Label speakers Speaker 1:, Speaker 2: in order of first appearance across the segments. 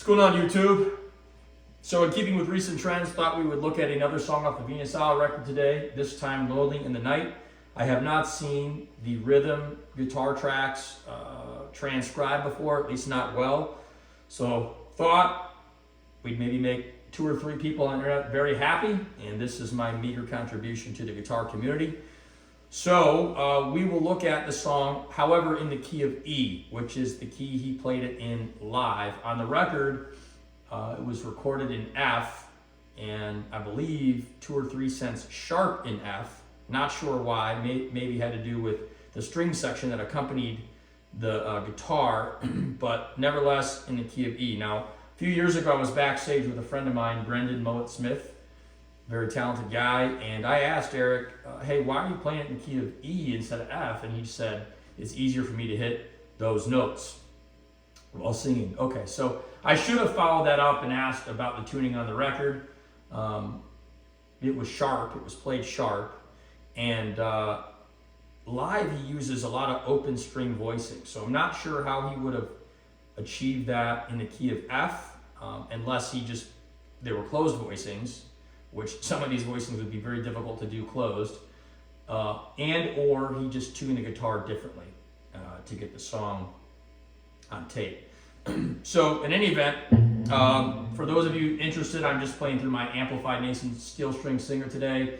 Speaker 1: What's going on, YouTube? So in keeping with recent trends, thought we would look at another song off the Venus Isle record today, this time Lonely in the Night. I have not seen the rhythm guitar tracks transcribed before, at least not well. So thought we'd maybe make 2 or 3 people on the internet very happy, and this is my meager contribution to the guitar community. So we will look at the song, however, in the key of E, which is the key he played it in live. On the record, it was recorded in F, and I believe 2 or 3 cents sharp in F. Not sure why, maybe had to do with the string section that accompanied the guitar, but nevertheless in the key of E. Now, a few years ago, I was backstage with a friend of mine, Brendan Mowat-Smith, very talented guy, and I asked Eric, hey, why are you playing it in the key of E instead of F? And he said, it's easier for me to hit those notes while singing. Okay, so I should have followed that up and asked about the tuning on the record. It was sharp, it was played sharp, and live he uses a lot of open string voicing, so I'm not sure how he would have achieved that in the key of F, unless they were closed voicings, which some of these voicings would be very difficult to do closed, and or he just tuned the guitar differently to get the song on tape. So in any event, for those of you interested, I'm just playing through my amplified Nason steel string singer today.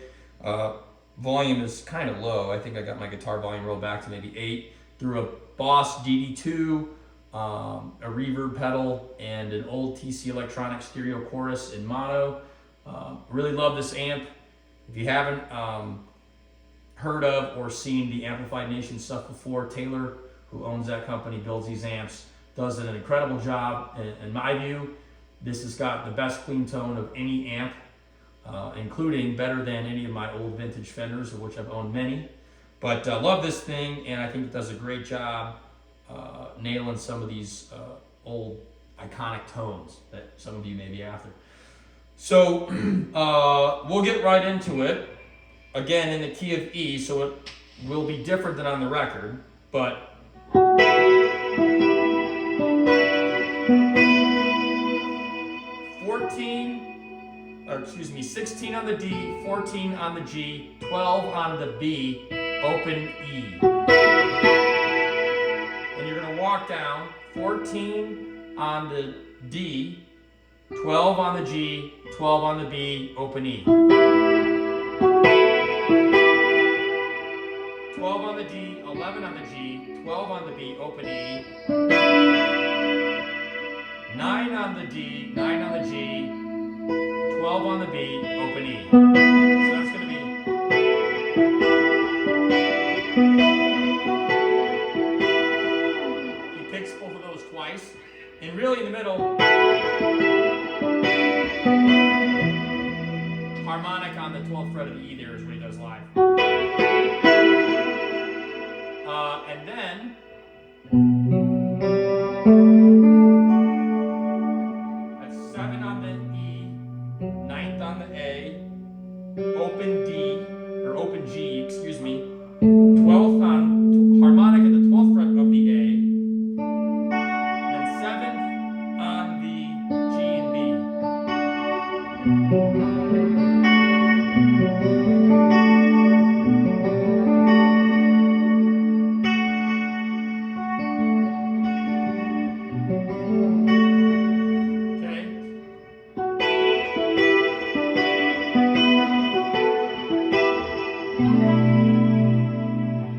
Speaker 1: Volume is kind of low. I think I got my guitar volume rolled back to maybe 8 through a Boss DD2, a reverb pedal, and an old TC Electronics stereo chorus in mono. Really love this amp. If you haven't heard of or seen the Amplified Nation stuff before, Taylor, who owns that company, builds these amps, does an incredible job. In my view, this has got the best clean tone of any amp, including better than any of my old vintage Fenders, of which I've owned many. But love this thing, and I think it does a great job nailing some of these old iconic tones that some of you may be after. So we'll get right into it. Again, in the key of E, so it will be different than on the record, but 16 on the D, 14 on the G, 12 on the B, open E. And you're going to walk down 14 on the D, 12 on the G, 12 on the B, open E. 12 on the D, 11 on the G, 12 on the B, open E. 9 on the D, 9 on the G, 12 on the B, open E. So that's going to be... He picks both of those twice. And really in the middle, harmonic on the 12th fret of the E there is what he does live. And then... that's 7 on the E, 9th on the A, open D, or open G, excuse me, 12th on harmonic at the 12th fret of the A, and 7th on the G and B.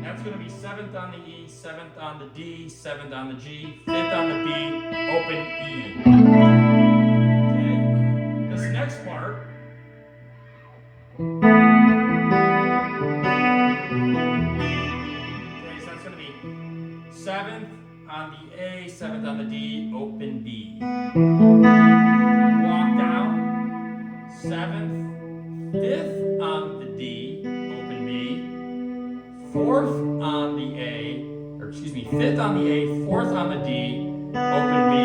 Speaker 1: That's going to be 7th on the E, 7th on the D, 7th on the G, 5th on the B, open E. Okay, this next part. Okay, so that's going to be 7th on the A, 7th on the D, open B. Walk down, 7th, 5th on the D, open B, 4th on the A, or excuse me, 5th on the A, 4th on the D, open B,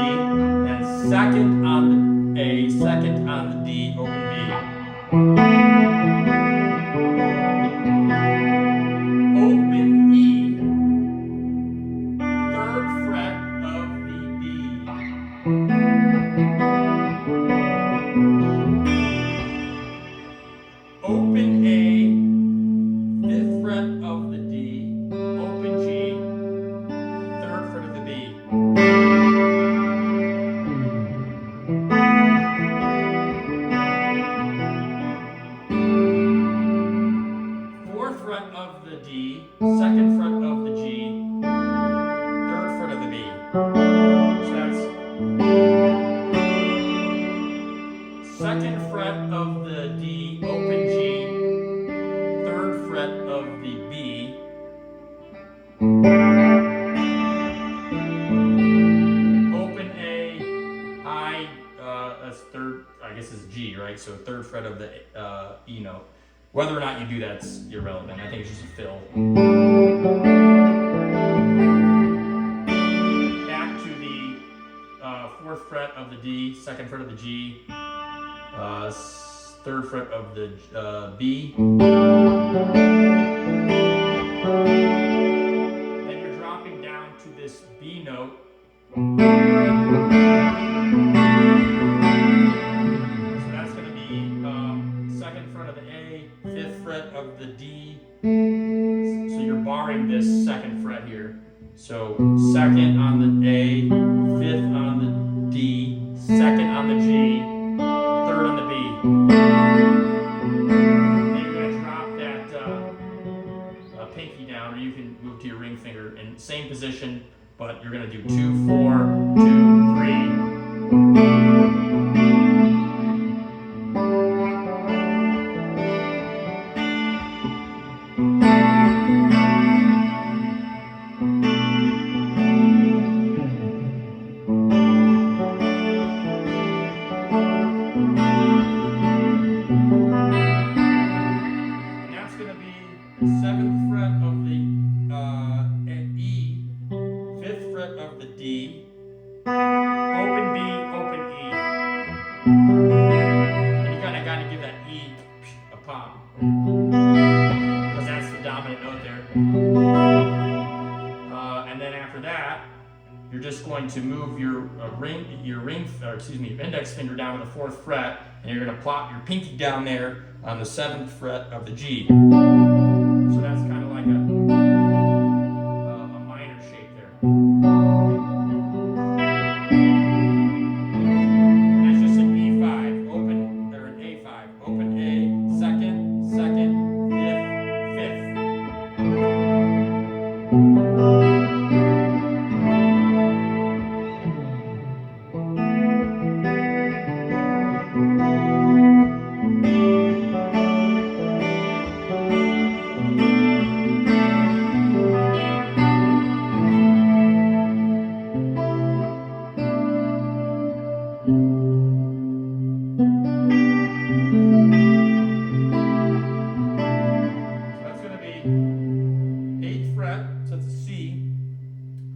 Speaker 1: and 2nd on the A, 2nd on the D, open B. Open E, 3rd fret of the B. second fret of the D, open G, third fret of the B, open A, high, that's third, I guess it's G, right? So third fret of the E note. Whether or not you do that's irrelevant. I think it's just a fill. Back to the fourth fret of the D, second fret of the G, third fret of the B. Then you're dropping down to this B note. So that's going to be second fret of the A, fifth fret of the D. So you're barring this second fret here. So second on the A, fifth on the D, second on the G, third on the B. Then you're going to drop that pinky down, or you can move to your ring finger in same position, but you're going to do 2, 4, 2, 3. Seventh fret of the E, fifth fret of the D, open B, open E. And you kind of got to give that E a pop, because that's the dominant note there. And then after that, you're just going to move your index finger down to the fourth fret, and you're going to plop your pinky down there on the seventh fret of the G. So that's kind of like a minor shape there. And that's just an E5, open, or an A5, open A, second, second, fifth, fifth.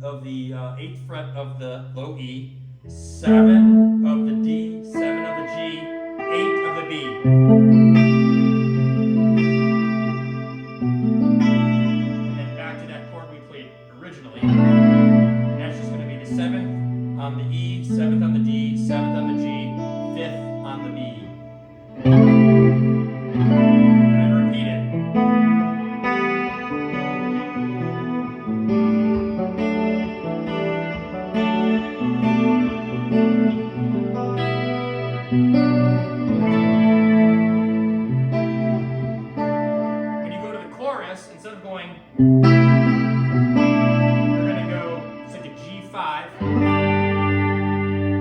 Speaker 1: Of the 8th fret of the low E, 7 of the D, 7 of the G, 8 of the B. And then back to that chord we played originally. And that's just going to be the 7th on the E, 7th on the D, 7th on the G, 5th on the B. And then repeat it. Instead of going, you're going to go, it's like a G5,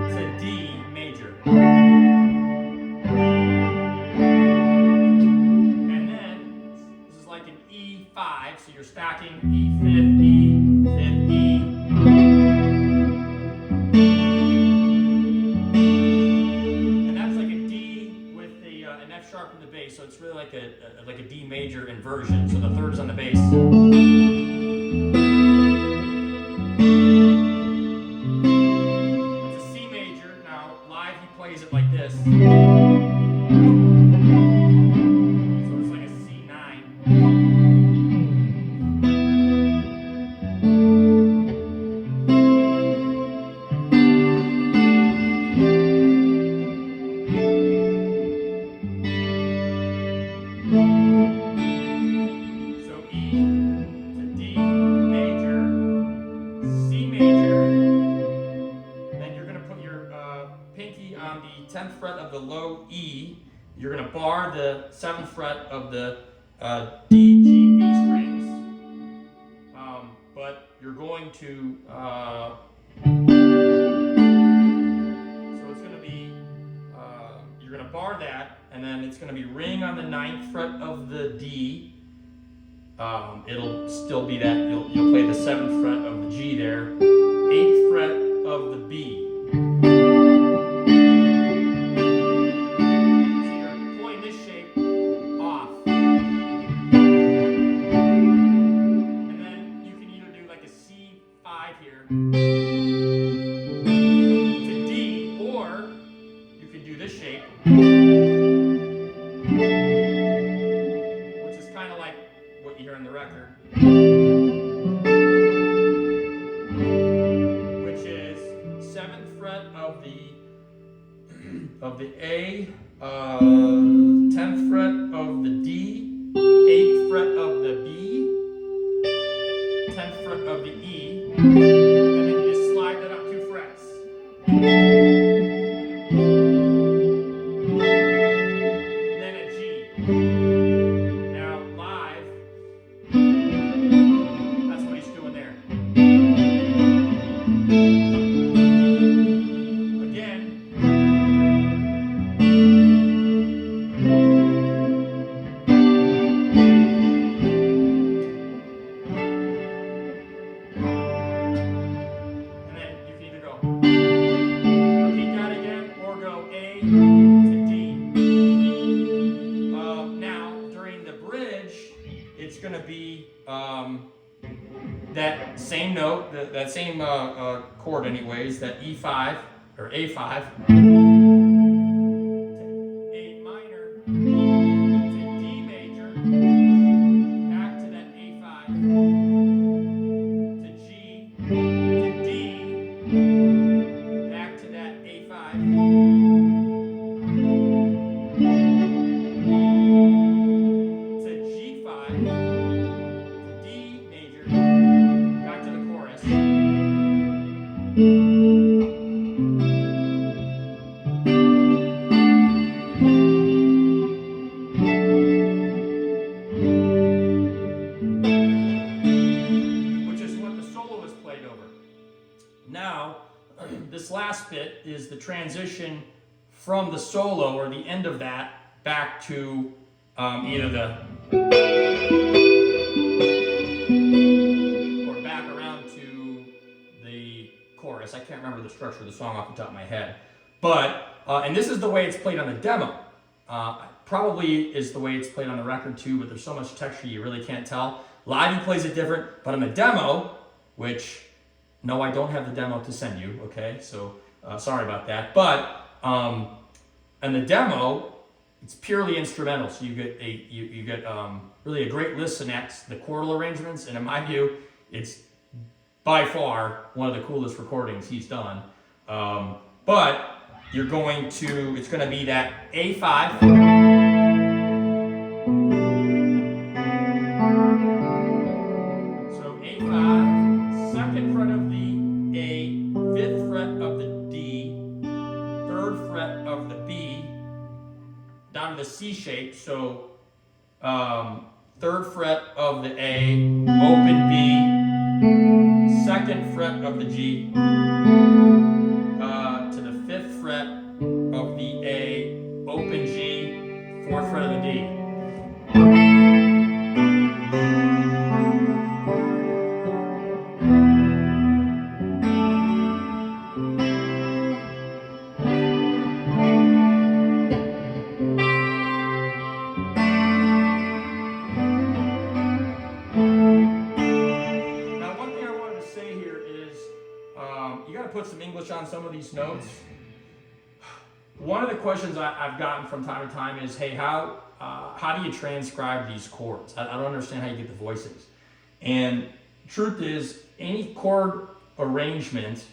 Speaker 1: it's a D major. And then, this is like an E5, so you're stacking E, 5th, E, 5th, E. And that's like a D with an F sharp in the bass, so it's really like a D major inversion, so the third is on the bass. It's a C major. Now, live he plays it like this. So it's like a C9. On the 10th fret of the low E, you're going to bar the 7th fret of the D, G, B strings, but you're going to, so it's going to be, you're going to bar and then it's going to be ring on the 9th fret of the D. It'll still be that, you'll play the 7th fret of the G there, 8th fret of the B. So you're pulling this shape off. And then you can either do like a C5 here to D, or you can do this shape, which is kind of like what you hear on the record, which is 7th fret of the A, 10th fret of the D, 8th fret of the B, 10th fret of the E, and then you just slide that up 2 frets. Then a G. Now live, that's what he's doing there. Again. And then you can either go repeat that again or go A to D. Now during the bridge, it's going to be that same note, that same chord anyways, that E5 or A5 to A minor to D major, back to that A5 to G to D, back to that A5 to G5 to D major, back to the chorus. Which is what the solo is played over. Now, this last bit is the transition from the solo or the end of that back to either the or back around to the chorus. I can't remember the structure of the song off the top of my head, but and this is the way it's played on the demo. Probably is the way it's played on the record too, but there's so much texture you really can't tell. Live he plays it different, but on the demo, which no, I don't have the demo to send you. Okay, so sorry about that. But on the demo, it's purely instrumental, so you get really a great listen at the chordal arrangements, and in my view, it's by far one of the coolest recordings he's done. But it's going to be that A5. So A5, 2nd fret of the A, 5th fret of the D, 3rd fret of the B, down to the C shape. So 3rd fret of the A, open B, 2nd fret of the G, to the 5th fret of the A, open G, 4th fret of the D. You got to put some English on some of these notes. One of the questions I've gotten from time to time is, hey, how do you transcribe these chords? I don't understand how you get the voices. And truth is, any chord arrangement,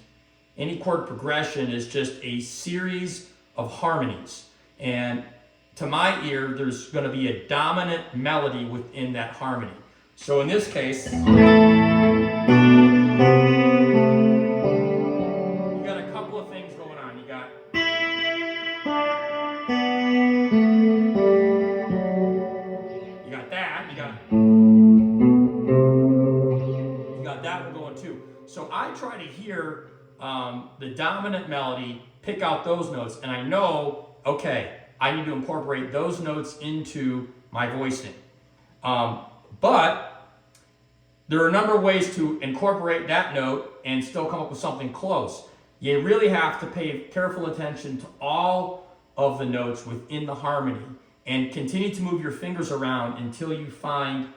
Speaker 1: any chord progression is just a series of harmonies. And to my ear, there's going to be a dominant melody within that harmony. So in this case, so I try to hear the dominant melody, pick out those notes, and I know, okay, I need to incorporate those notes into my voicing. But there are a number of ways to incorporate that note and still come up with something close. You really have to pay careful attention to all of the notes within the harmony and continue to move your fingers around until you find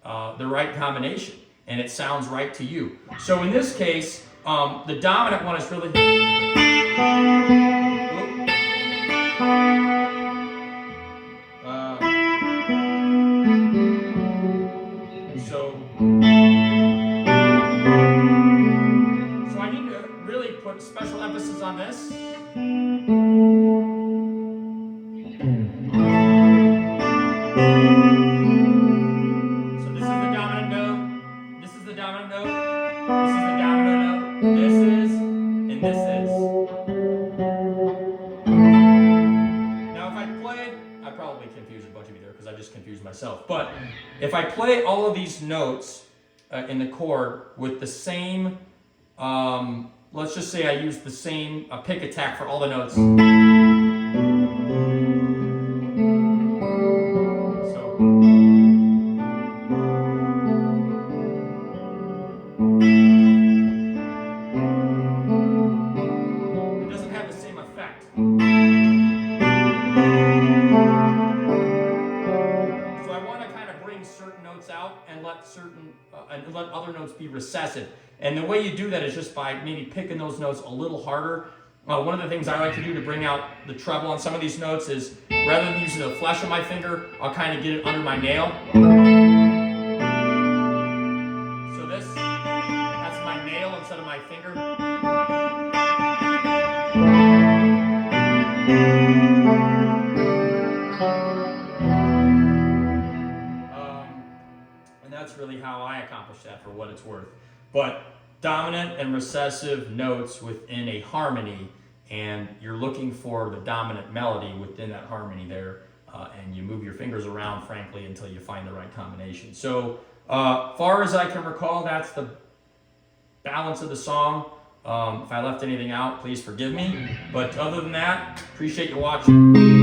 Speaker 1: the right combination and it sounds right to you. So in this case, the dominant one is really... So I need to really put special emphasis on this. So this is the dominant note, this is the dominant note, this is the dominant note, this is, and this is. Now if I play, I probably confused a bunch of you there because I just confused myself. But if I play all of these notes in the chord with the same, let's just say I use the same pick attack for all the notes. It doesn't have the same effect. So I want to kind of bring certain notes out and let other notes be recessive. And the way you do that is just by maybe picking those notes a little harder. One of the things I like to do to bring out the treble on some of these notes is, rather than using the flesh of my finger, I'll kind of get it under my nail. So that's my nail instead of my finger. And that's really how I accomplish that for what it's worth. But dominant and recessive notes within a harmony, and you're looking for the dominant melody within that harmony there, and you move your fingers around, frankly, until you find the right combination. So far as I can recall, that's the balance of the song. If I left anything out, please forgive me. But other than that, appreciate you watching.